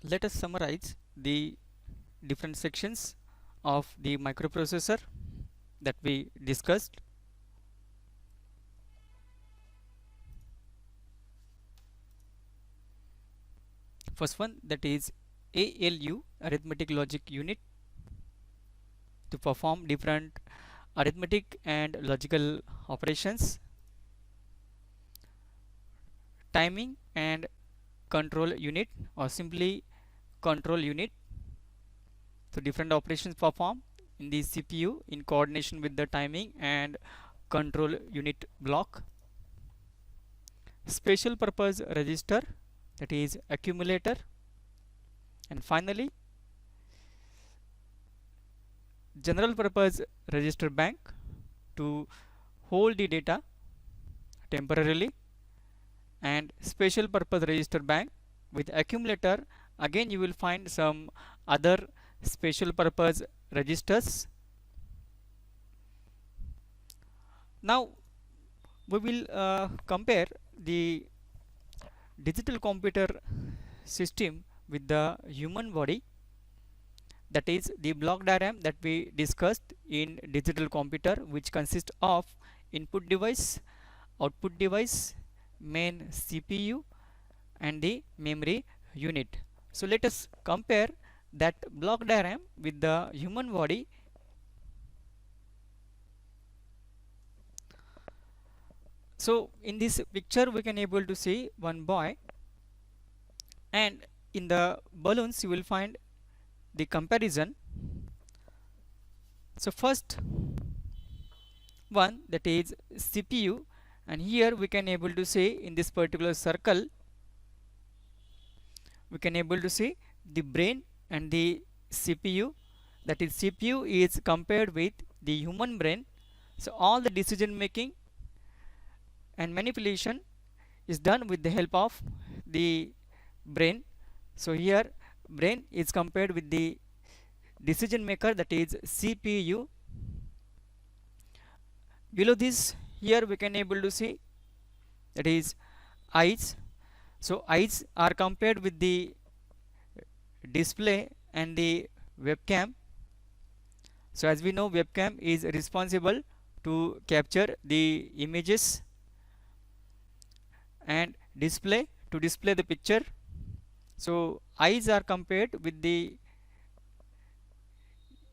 Let us summarize the different sections of the microprocessor that we discussed. First one, that is ALU, arithmetic logic unit, to perform different arithmetic and logical operations. Timing and control unit, or simply control unit, so different operations perform in the CPU in coordination with the timing and control unit block. Special purpose register, that is accumulator. And finally, general purpose register bank, to hold the data temporarily. And special purpose register bank with accumulator, again you will find some other special purpose registers. Now we will compare the digital computer system with the human body, that is the block diagram that we discussed in digital computer, which consists of input device, output device, main CPU, and the memory unit. So let us compare that block diagram with the human body. So in this picture we can able to see one boy, and in the balloons you will find the comparison. So first one, that is CPU, and here we can able to see in this particular circle we can able to see the brain and the CPU, that is CPU is compared with the human brain. So all the decision making and manipulation is done with the help of the brain. So here brain is compared with the decision maker, that is CPU. Below this, here we can able to see, that is eyes. So eyes are compared with the display and the webcam. So as we know, webcam is responsible to capture the images, and display to display the picture. So eyes are compared with the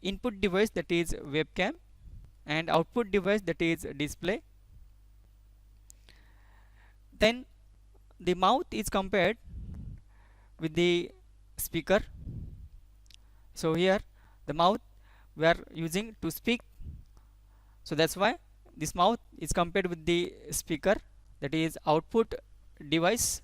input device, that is webcam, and output device, that is display. Then the mouth is compared with the speaker. So here the mouth we are using to speak, so that's why this mouth is compared with the speaker, that is output device.